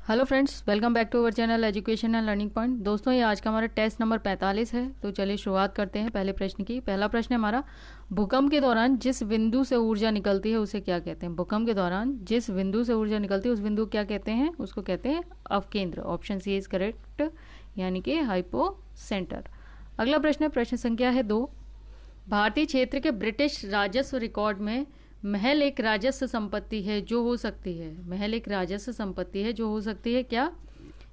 Hello friends, welcome back to our channel education and learning point. दोस्तों, ये आज का हमारा टेस्ट नंबर 45 है। तो चलिए शुरुआत करते हैं पहले प्रश्न की। पहला प्रश्न है हमारा, भूकंप के दौरान जिस बिंदु से ऊर्जा निकलती है उसे क्या कहते हैं? भूकंप के दौरान जिस बिंदु से ऊर्जा निकलती है उस बिंदु को क्या कहते हैं? उसको कहते हैं अवकेंद्र। ऑप्शन सी इज करेक्ट, यानी कि हाइपो सेंटर। अगला प्रश्न है प्रश्न संख्या है 2। भारतीय क्षेत्र के ब्रिटिश राजस्व रिकॉर्ड में महल एक राजस्व संपत्ति है जो हो सकती है। महल एक राजस्व संपत्ति है जो हो सकती है क्या?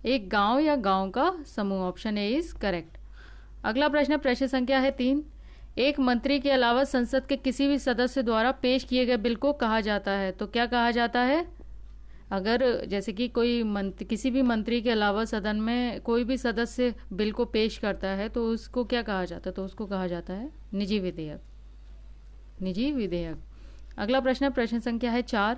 एक गांव या गांव का समूह। Option A is correct. अगला प्रश्न प्रश्न संख्या है 3। एक मंत्री के अलावा संसद के किसी भी सदस्य द्वारा पेश किए गए बिल को कहा जाता है। तो क्या कहा जाता है? अगर जैसे कि कोई किसी भी मंत्री के अलावा सदन में कोई भी सदस्य बिल को पेश करता है तो उसको क्या कहा जाता है? तो उसको कहा जाता है निजी विधेयक। निजी विधेयक। अगला प्रश्न प्रश्न संख्या है 4।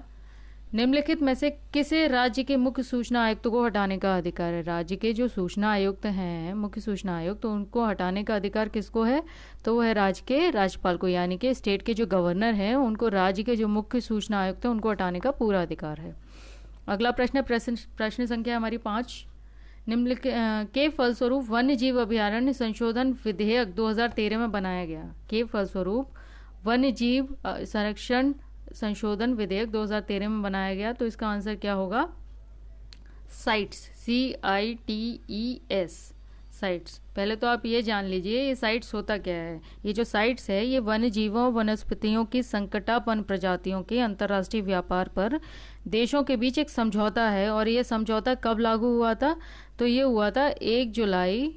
निम्नलिखित में से किसे राज्य के मुख्य सूचना आयुक्त को हटाने का अधिकार है? राज्य के जो सूचना आयुक्त हैं, मुख्य सूचना आयुक्त, तो उनको हटाने का अधिकार किसको है? तो वो है राज्य के राज्यपाल को, यानी कि स्टेट के जो गवर्नर हैं उनको राज्य के जो मुख्य सूचना आयुक्त है उनको हटाने का पूरा अधिकार है। अगला प्रश्न प्रश्न संख्या हमारी 5। निम्नलिखित के फलस्वरूप वन्य जीव अभ्यारण्य संशोधन विधेयक 2013 में बनाया गया। के फलस्वरूप वन्य जीव संरक्षण संशोधन विधेयक 2013 में बनाया गया। तो इसका आंसर क्या होगा? Sites, CITES, sites. पहले तो आप ये जान लीजिए ये साइट्स होता क्या है। ये जो साइट्स है ये वन्य जीवों वनस्पतियों की संकटापन्न प्रजातियों के अंतर्राष्ट्रीय व्यापार पर देशों के बीच एक समझौता है। और ये समझौता कब लागू हुआ था? तो ये हुआ था 1 जुलाई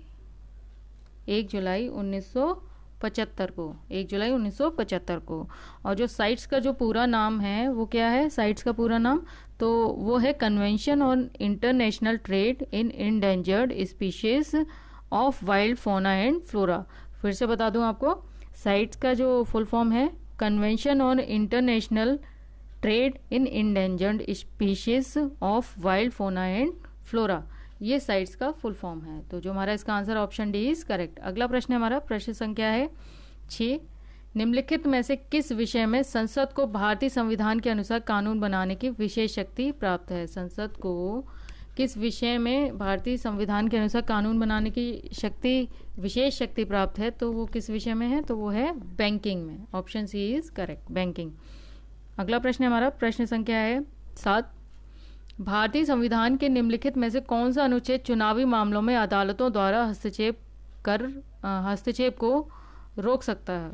1975 को, 1 जुलाई 1975 को। और जो साइट्स का जो पूरा नाम है वो क्या है? साइट्स का पूरा नाम तो वो है convention on international trade in endangered species of wild fauna and flora. फिर से बता दूं आपको, साइट्स का जो फुल फॉर्म है convention on international trade in endangered species of wild fauna and flora, ये साइट्स का फुल फॉर्म है। तो जो हमारा इसका answer option D is correct. अगला प्रश्न हमारा प्रश्न संख्या है 6। निम्नलिखित में से किस विषय में संसद को भारतीय संविधान के अनुसार कानून बनाने की विशेष शक्ति प्राप्त है? संसद को किस विषय में भारतीय संविधान के अनुसार कानून बनाने की शक्ति, विशेष शक्ति प्राप्त है? तो वो किस विषय में है? तो वो है बैंकिंग में। Option C is correct, banking. अगला प्रश्न हमारा प्रश्न संख्या है 7। भारतीय संविधान के निम्नलिखित में से कौन सा अनुच्छेद चुनावी मामलों में अदालतों द्वारा हस्तक्षेप को रोक सकता है,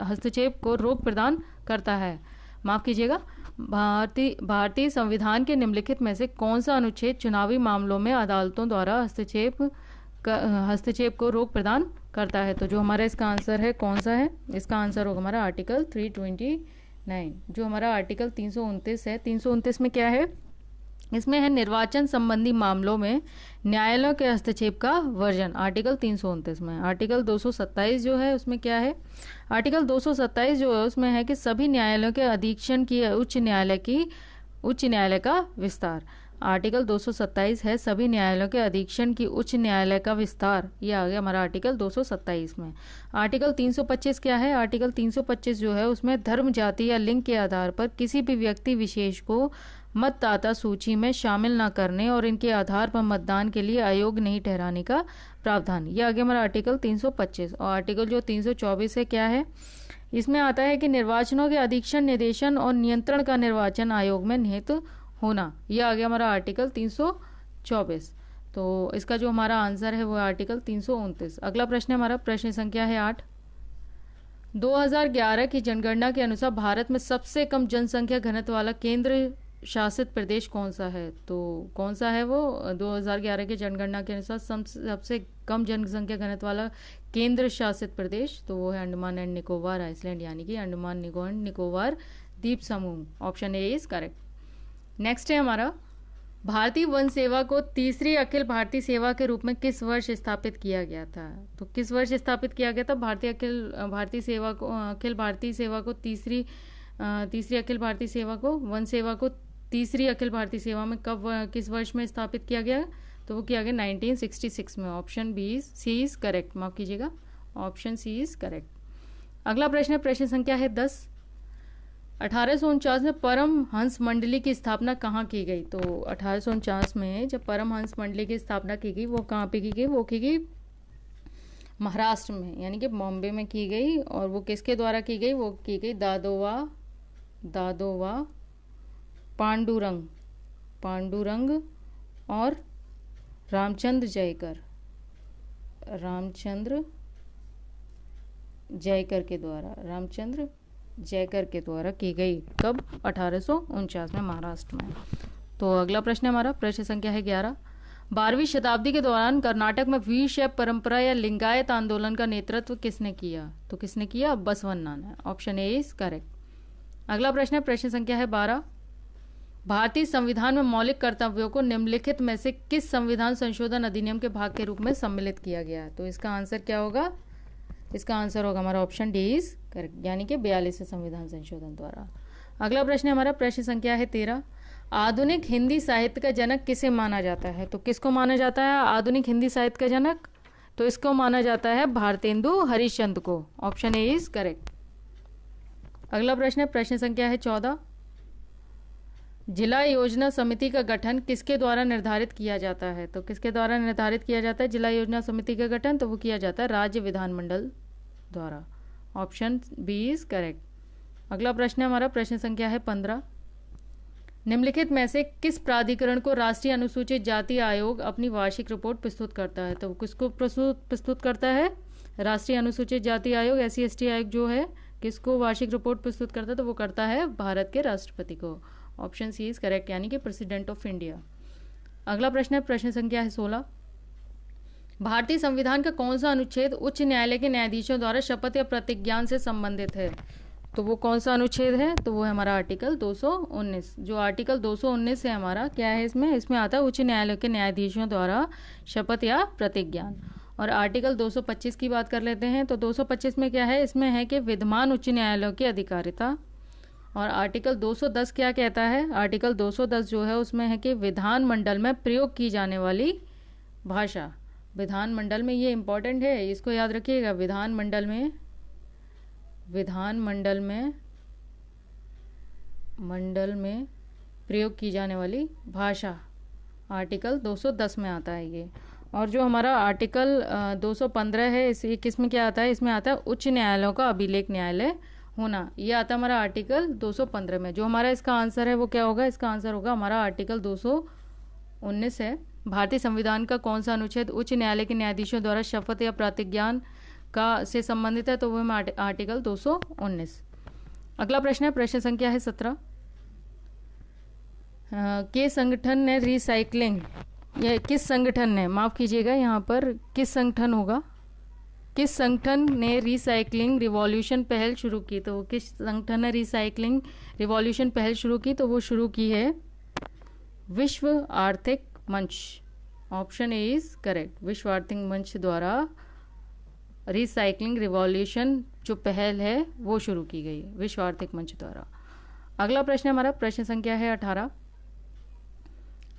हस्तक्षेप को रोक प्रदान करता है? माफ कीजिएगा, भारतीय संविधान के निम्नलिखित में से कौन सा अनुच्छेद चुनावी मामलों में अदालतों द्वारा हस्तक्षेप को रोक प्रदान करता है? तो जो हमारा इसका आंसर है कौन सा है? इसका आंसर होगा हमारा आर्टिकल 329। जो हमारा आर्टिकल 329 है, 329 में क्या है? इसमें है निर्वाचन संबंधी मामलों में न्यायालयों के हस्तक्षेप का वर्जन। आर्टिकल 329 में आर्टिकल 227 जो है उसमें क्या है? आर्टिकल 227 जो है उसमें है कि सभी न्यायालयों के अधीक्षण की उच्च न्यायालय का विस्तार। आर्टिकल 227 है सभी न्यायालयों के अधीक्षण की उच्च न्यायालय का विस्तार। ये आ गया हमारा आर्टिकल 227 में। आर्टिकल 325 क्या है? आर्टिकल 325 जो है उसमें धर्म, जाति या लिंग के आधार पर किसी भी व्यक्ति विशेष को मतदाता सूची में शामिल न करने और इनके आधार पर मतदान के लिए अयोग्य नहीं ठहराने का प्रावधान। ये आ गया हमारा आर्टिकल 325। और आर्टिकल जो 324 है क्या है? इसमें आता है कि निर्वाचनों के अधीक्षण, निर्देशन और नियंत्रण का निर्वाचन आयोग में निहित होना। यह आ गया हमारा आर्टिकल 324। तो इसका जो हमारा आंसर है वो आर्टिकल 329। अगला प्रश्न हमारा प्रश्न संख्या है 8। 2011 की जनगणना के अनुसार भारत में सबसे कम जनसंख्या घनत्व वाला केंद्र शासित प्रदेश कौन सा है? तो कौन सा है वो? 2011 की जनगणना के अनुसार सबसे कम जनसंख्या घनत्व वाला केंद्र शासित प्रदेश तो वो है अंडमान एंड निकोबार आइसलैंड, यानी कि अंडमान एंड निकोबार द्वीप समूह। Option A is correct. Next है हमारा, भारतीय वन सेवा को तीसरी अखिल भारतीय सेवा के रूप में किस वर्ष स्थापित किया गया था? तो किस वर्ष स्थापित किया गया था अखिल भारतीय सेवा को तीसरी अखिल भारतीय सेवा को, वन सेवा को तीसरी अखिल भारतीय सेवा में कब, किस वर्ष में स्थापित किया गया? तो वो किया गया 1966 में। Option C is correct. माफ कीजिएगा, ऑप्शन सी इज करेक्ट। अगला प्रश्न है प्रश्न संख्या है 10। 1849 में परम हंस मंडली की स्थापना कहाँ की गई? तो 1849 में जब परम हंस मंडली की स्थापना की गई वो कहाँ पे की गई? वो की गई महाराष्ट्र में, यानी कि बॉम्बे में की गई। और वो किसके द्वारा की गई? वो की गई दादोवा दादोवा पांडुरंग पांडुरंग और रामचंद्र जयकर के द्वारा की गई। कब? 1849 में, महाराष्ट्र में। तो अगला प्रश्न है हमारा, प्रश्न संख्या है 11। 12वीं शताब्दी के दौरान कर्नाटक में वी शैव परंपरा या लिंगायत आंदोलन का नेतृत्व किसने किया? तो किसने किया? बसवन्ना ने। Option A is correct. अगला प्रश्न है, प्रश्न संख्या है 12। भारतीय संविधान में मौलिक कर्तव्यों को निम्नलिखित में से किस संविधान संशोधन अधिनियम के भाग के रूप में सम्मिलित किया गया है? तो इसका आंसर क्या होगा? इसका आंसर होगा हमारा ऑप्शन डी इज करेक्ट, यानी कि 42वें संविधान संशोधन द्वारा। अगला प्रश्न है हमारा, प्रश्न संख्या है 13। आधुनिक हिंदी साहित्य का जनक किसे माना जाता है? तो किसको माना जाता है आधुनिक हिंदी साहित्य का जनक? तो इसको माना जाता है भारतेंदु हरिश्चंद्र को। Option A is correct. अगला प्रश्न है, प्रश्न संख्या है 14। जिला योजना समिति का गठन किसके द्वारा निर्धारित किया जाता है? तो किसके द्वारा निर्धारित किया जाता है जिला योजना समिति का गठन? तो वो किया जाता है राज्य विधानमंडल द्वारा। Option B is correct. अगला प्रश्न है हमारा, प्रश्न संख्या है 15। निम्नलिखित में से किस प्राधिकरण को राष्ट्रीय अनुसूचित जाति आयोग अपनी वार्षिक रिपोर्ट प्रस्तुत करता है? तो किसको प्रस्तुत करता है? राष्ट्रीय अनुसूचित जाति आयोग, SC/ST आयोग जो है, किसको वार्षिक रिपोर्ट प्रस्तुत करता है? तो वो करता है भारत के राष्ट्रपति को। ऑप्शन सी इज करेक्ट, यानी कि प्रेसिडेंट ऑफ इंडिया। अगला प्रश्न है, प्रश्न संख्या है 16। भारतीय संविधान का कौन सा अनुच्छेद उच्च न्यायालय के न्यायाधीशों द्वारा शपथ या प्रतिज्ञान से संबंधित है? तो वो कौन सा अनुच्छेद है? तो वो है हमारा आर्टिकल 219। जो आर्टिकल 219 है हमारा, क्या है इसमें आता है उच्च न्यायालय के न्यायाधीशों द्वारा शपथ या प्रतिज्ञान। और आर्टिकल 225 की बात कर लेते हैं। तो 225 में क्या है? इसमें है कि विद्यमान उच्च न्यायालयों की अधिकारिता। और आर्टिकल 210 क्या कहता है? आर्टिकल 210 जो है उसमें है कि विधानमंडल में प्रयोग की जाने वाली भाषा। विधानमंडल में, ये इंपॉर्टेंट है, इसको याद रखिएगा, विधानमंडल में प्रयोग की जाने वाली भाषा आर्टिकल 210 में आता है ये। और जो हमारा आर्टिकल 215 है, इस किस में क्या आता है? इसमें आता है उच्च न्यायालयों का अभिलेख न्यायालय होना। ये आता है हमारा आर्टिकल 215 में। जो हमारा इसका आंसर है वो क्या होगा? इसका आंसर होगा हमारा आर्टिकल 219 है। भारतीय संविधान का कौन सा अनुच्छेद उच्च न्यायालय के न्यायाधीशों द्वारा शपथ या प्रतिज्ञान का से संबंधित है? तो वो आर्टिकल 219। अगला प्रश्न है, प्रश्न संख्या है 17। के संगठन ने रिसाइकलिंग, या किस संगठन ने, माफ कीजिएगा यहाँ पर किस संगठन होगा, किस संगठन ने रिसाइकलिंग रिवॉल्यूशन पहल शुरू की? तो किस संगठन ने रिसाइकलिंग रिवॉल्यूशन पहल शुरू की? तो वो शुरू की है विश्व आर्थिक मंच। Option A is correct. विश्व आर्थिक मंच द्वारा रिसाइकलिंग रिवॉल्यूशन जो पहल है वो शुरू की गई विश्व आर्थिक मंच द्वारा। अगला प्रश्न हमारा, प्रश्न संख्या है 18।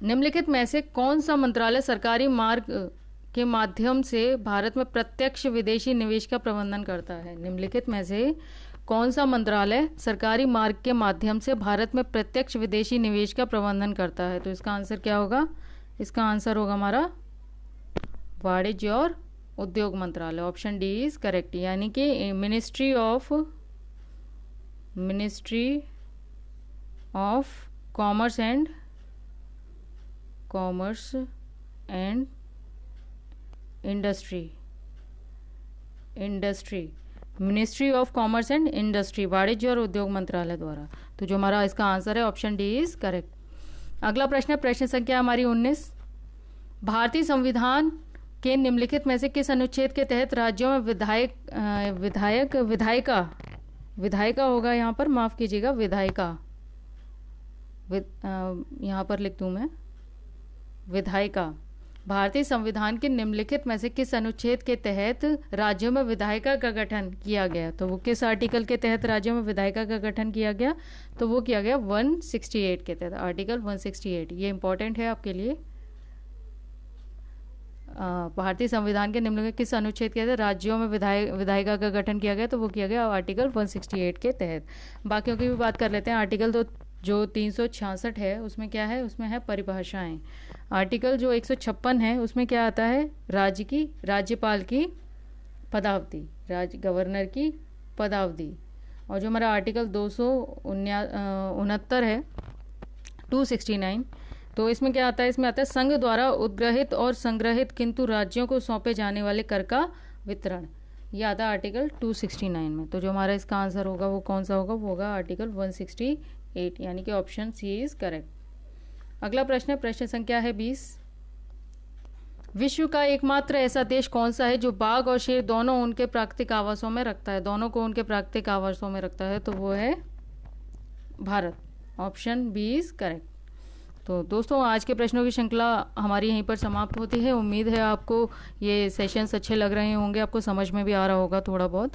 निम्नलिखित में से कौन सा मंत्रालय सरकारी मार्ग के माध्यम से भारत में प्रत्यक्ष विदेशी निवेश का प्रबंधन करता है? निम्नलिखित में से कौन सा मंत्रालय सरकारी मार्ग के माध्यम से भारत में प्रत्यक्ष विदेशी निवेश का प्रबंधन करता है? तो इसका आंसर क्या होगा? इसका आंसर होगा हमारा वाणिज्य और उद्योग मंत्रालय। ऑप्शन डी इज करेक्ट, यानी कि ministry of commerce and industry, ministry of commerce and industry, वाणिज्य और उद्योग मंत्रालय द्वारा। तो जो हमारा इसका आंसर है ऑप्शन डी इज करेक्ट। अगला प्रश्न है, प्रश्न संख्या हमारी 19। भारतीय संविधान के निम्नलिखित में से किस अनुच्छेद के तहत राज्यों में विधायिका होगा, यहाँ पर माफ कीजिएगा, विधायिका, यहाँ पर लिख दूं मैं विधायिका। भारतीय संविधान के निम्नलिखित में से किस अनुच्छेद के तहत राज्यों में विधायिका का गठन किया गया? तो वो किस आर्टिकल के तहत राज्यों में विधायिका का गठन किया गया? तो वो किया गया 168 के तहत, आर्टिकल 168। ये इंपॉर्टेंट है आपके लिए। भारतीय संविधान के निम्नलिखित किस अनुच्छेद के तहत राज्यों में विधायिका का गठन किया गया? तो वो किया गया आर्टिकल 168 के तहत। बाकियों की भी बात कर लेते हैं। आर्टिकल तो जो 366 है उसमें क्या है? उसमें है परिभाषाएं। आर्टिकल जो 156 है उसमें क्या आता है? राज्यपाल की पदावधि, गवर्नर की पदावधि। और जो हमारा आर्टिकल 269 है 269, तो इसमें क्या आता है? इसमें आता है संघ द्वारा उद्ग्रहित और संग्रहित किंतु राज्यों को सौंपे जाने वाले कर का वितरण। ये आता है आर्टिकल 269 में। तो जो हमारा इसका आंसर होगा वो कौन सा होगा? वो होगा आर्टिकल 168, यानी कि ऑप्शन सी इज करेक्ट। अगला प्रश्न है प्रश्न संख्या है 20। विश्व का एकमात्र ऐसा देश कौन सा है जो बाघ और शेर दोनों उनके प्राकृतिक आवासों में रखता है? दोनों को उनके प्राकृतिक आवासों में रखता है, तो वो है Bharat. Option B is correct. तो दोस्तों आज के प्रश्नों की श्रृंखला हमारी यहीं पर समाप्त होती है। उम्मीद है आपको ये सेशंस अच्छे लग रहे होंगे, आपको समझ में भी आ रहा होगा थोड़ा बहुत।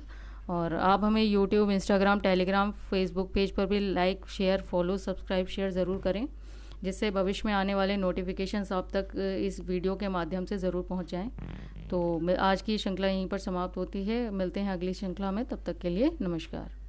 और आप हमें YouTube, Instagram, Telegram, Facebook page पर भी like, share, follow, subscribe, share ज़रूर करें, जिससे भविष्य में आने वाले नोटिफिकेशंस आप तक इस वीडियो के माध्यम से ज़रूर पहुंच जाएं। तो आज की श्रृंखला यहीं पर समाप्त होती है। मिलते हैं अगली श्रृंखला में, तब तक के लिए नमस्कार।